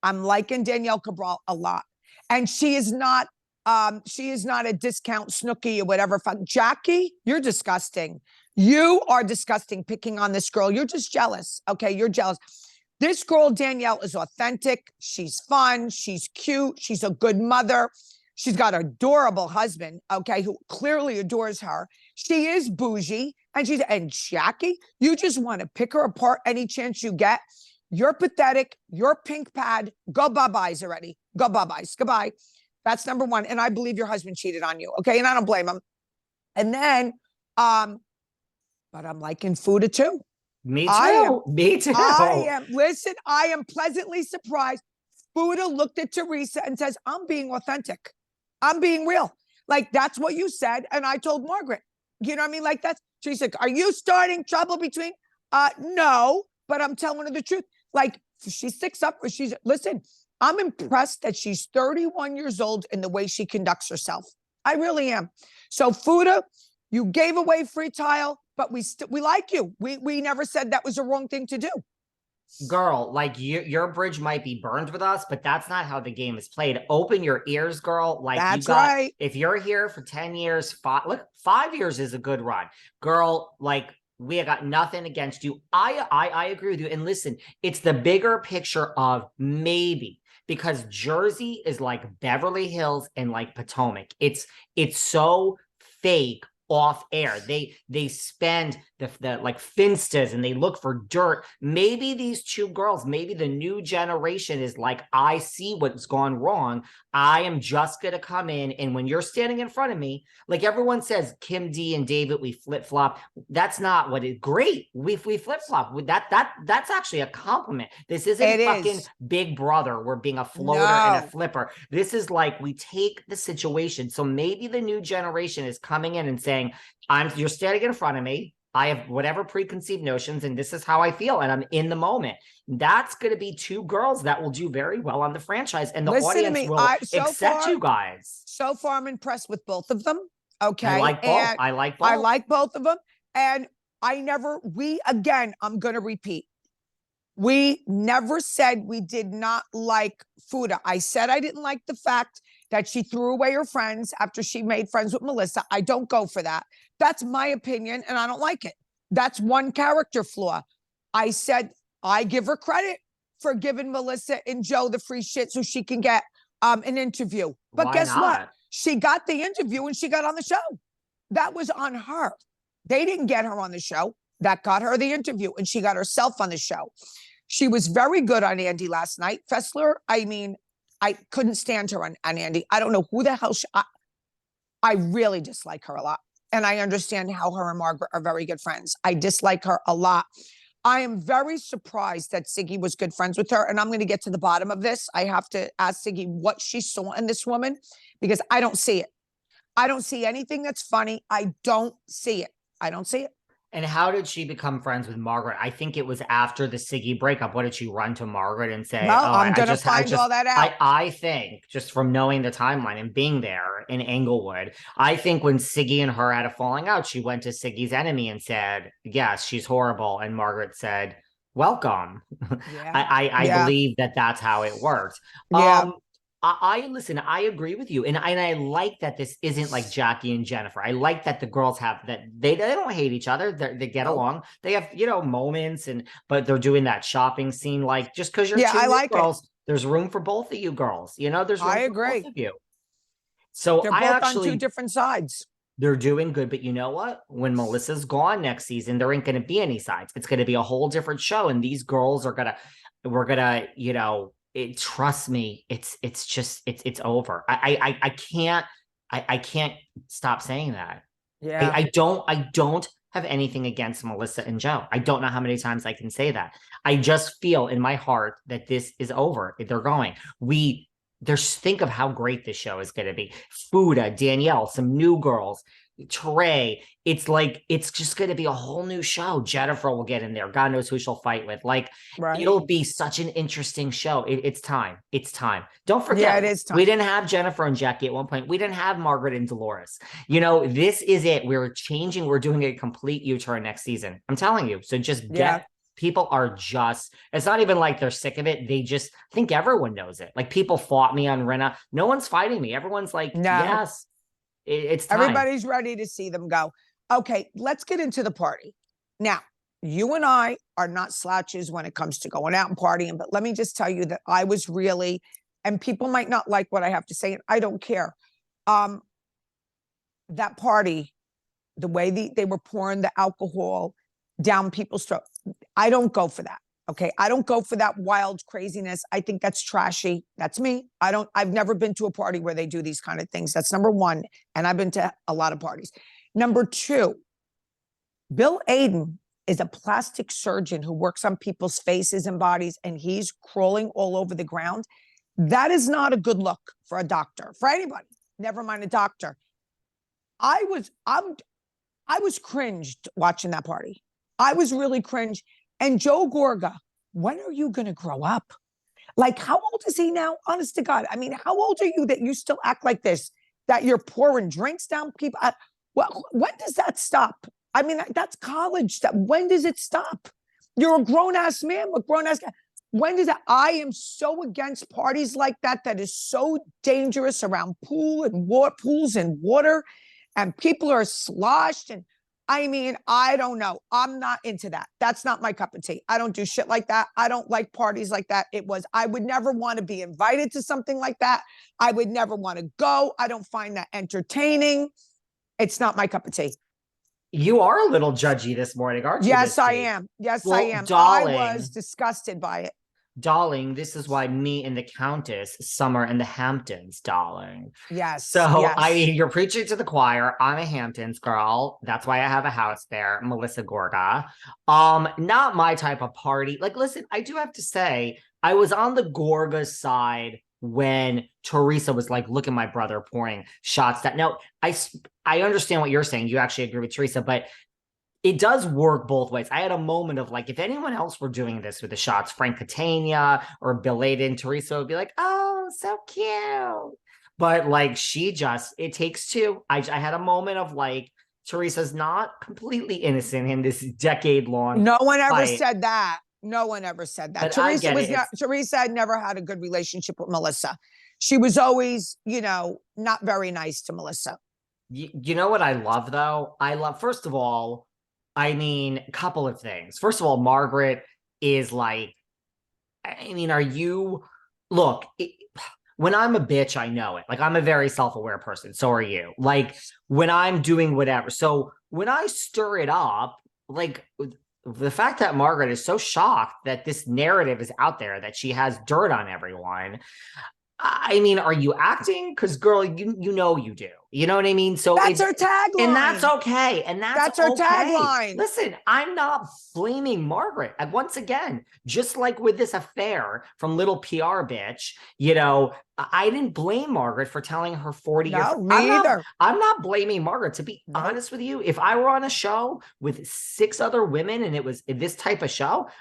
I'm liking Danielle Cabral a lot. And she is not a discount Snooki or whatever. Jackie, you're disgusting. You are disgusting picking on this girl. You're just jealous. Okay, you're jealous. This girl, Danielle, is authentic. She's fun. She's cute. She's a good mother. She's got an adorable husband, okay, who clearly adores her. She is bougie. And Jackie, you just want to pick her apart any chance you get. You're pathetic. You're pink pad. Go bye-byes already. Go bye-byes. Goodbye. That's number one. And I believe your husband cheated on you, okay? And I don't blame him. And then, but I'm liking Fuda too. Me too. Me too. I am pleasantly surprised. Fuda looked at Teresa and says, I'm being authentic. I'm being real. Like, that's what you said. And I told Margaret, you know what I mean? Like, that's, she's like, are you starting trouble between? No, but I'm telling her the truth. Like, she sticks up for, listen, I'm impressed that she's 31 years old in the way she conducts herself. I really am. So Fuda, you gave away free tile, but we like you. We never said that was a wrong thing to do. Girl, like your bridge might be burned with us, but that's not how the game is played. Open your ears, girl. Like, that's right. If you're here for 10 years, 5 years is a good run. Girl, like, we have got nothing against you. I agree with you. And listen, it's the bigger picture of maybe, because Jersey is like Beverly Hills and like Potomac. It's so fake off air. They spend the like Finstas and they look for dirt. Maybe these two girls, maybe the new generation is like, I see what's gone wrong. I am just going to come in. And when you're standing in front of me, like everyone says, Kim D and David, we flip-flop. That's not what it, great. We flip-flop. That's actually a compliment. This isn't fucking Big Brother. We're being a floater and a flipper. This is like, we take the situation. So maybe the new generation is coming in and saying, you're standing in front of me. I have whatever preconceived notions, and this is how I feel, and I'm in the moment. That's going to be two girls that will do very well on the franchise, and the audience will accept you guys. So far, I'm impressed with both of them. Okay, I like both. I like both of them, and I'm going to repeat. We never said we did not like Fuda. I said I didn't like the fact that she threw away her friends after she made friends with Melissa. I don't go for that. That's my opinion, and I don't like it. That's one character flaw. I said I give her credit for giving Melissa and Joe the free shit so she can get an interview. But guess what? She got the interview and she got on the show. That was on her. They didn't get her on the show. That got her the interview, and she got herself on the show. She was very good on Andy last night. Fessler, I mean, I couldn't stand her on Andy. I don't know who the hell I really dislike her a lot. And I understand how her and Margaret are very good friends. I dislike her a lot. I am very surprised that Siggy was good friends with her. And I'm going to get to the bottom of this. I have to ask Siggy what she saw in this woman, because I don't see it. I don't see anything that's funny. I don't see it. I don't see it. And how did she become friends with Margaret? I think it was after the Siggy breakup. What did she run to Margaret and say? Well, I'm going to find all that out. I think, just from knowing the timeline and being there in Englewood, I think when Siggy and her had a falling out, she went to Siggy's enemy and said, yes, she's horrible. And Margaret said, welcome. Yeah. I believe that's how it worked. Yeah. Listen, I agree with you. And I like that this isn't like Jackie and Jennifer. I like that the girls have that they don't hate each other. They get along. They have, moments, but they're doing that shopping scene. Like, just because you're two girls, there's room for both of you girls. There's room for both of you. So they're both on two different sides. They're doing good. But you know what? When Melissa's gone next season, there ain't going to be any sides. It's going to be a whole different show. And these girls we're going to, trust me, it's over. I can't stop saying that. Yeah. I don't have anything against Melissa and Joe. I don't know how many times I can say that. I just feel in my heart that this is over. They're going. Think of how great this show is going to be. Fuda, Danielle, some new girls, Trey. It's just going to be a whole new show. Jennifer will get in there. God knows who she'll fight with. It'll be such an interesting show. It's time. It's time. Don't forget, it is time. We didn't have Jennifer and Jackie at one point. We didn't have Margaret and Dolores. This is it. We're changing. We're doing a complete U-turn next season. I'm telling you. So just get People are just, it's not even like they're sick of it. They just think everyone knows it. Like people fought me on Rinna. No one's fighting me. Everyone's like, No. yes, it's time. Everybody's ready to see them go. Okay, let's get into the party. Now, you and I are not slouches when it comes to going out and partying, but let me just tell you that I was really, and people might not like what I have to say, and I don't care. That party, the way they were pouring the alcohol down people's throats, I don't go for that. Okay. I don't go for that wild craziness. I think that's trashy. That's me. I've never been to a party where they do these kind of things. That's number one. And I've been to a lot of parties. Number two, Bill Aydin is a plastic surgeon who works on people's faces and bodies, and he's crawling all over the ground. That is not a good look for a doctor, for anybody, never mind a doctor. I was cringed watching that party. I was really cringe. And Joe Gorga, when are you going to grow up? Like, how old is he now? Honest to God. I mean, how old are you that you still act like this, that you're pouring drinks down people? Well, when does that stop? I mean, that's college stuff. When does it stop? You're a grown-ass man with grown-ass guy. When does that? I am so against parties like that. That is so dangerous around pools and water, and people are sloshed. And I mean, I don't know. I'm not into that. That's not my cup of tea. I don't do shit like that. I don't like parties like that. I would never want to be invited to something like that. I would never want to go. I don't find that entertaining. It's not my cup of tea. You are a little judgy this morning, aren't you? Yes, I am. Yes, I am. Darling, I was disgusted by it. Darling, this is why me and the Countess summer in the Hamptons, darling. Yes. So, yes. I mean, you're preaching to the choir. I'm a Hamptons girl. That's why I have a house there, Melissa Gorga. Not my type of party. Like, listen, I do have to say, I was on the Gorga side when Teresa was like, look at my brother pouring shots. Now, I understand what you're saying. You actually agree with Teresa, but it does work both ways. I had a moment of like, if anyone else were doing this with the shots, Frank Catania or Bill Aydin, Teresa would be like, oh, so cute. But like, it takes two. I had a moment of like, Teresa's not completely innocent in this decade-long No one ever fight. said that. No one ever said that. But Teresa had never had a good relationship with Melissa. She was always, not very nice to Melissa. You know what I love, though? First of all, I mean, a couple of things. First of all, Margaret is like, I mean, when I'm a bitch, I know it. Like, I'm a very self-aware person. So are you. Like, when I'm doing whatever. So when I stir it up, like, the fact that Margaret is so shocked that this narrative is out there, that she has dirt on everyone. I mean, are you acting? Because, girl, you know you do. You know what I mean? So that's her tagline. And that's okay. And that's her okay. tagline. Listen, I'm not blaming Margaret. And once again, just like with this affair from little PR bitch, I didn't blame Margaret for telling her 40 years. No, me either. I'm not blaming Margaret. To be honest with you, if I were on a show with 6 other women and it was this type of show,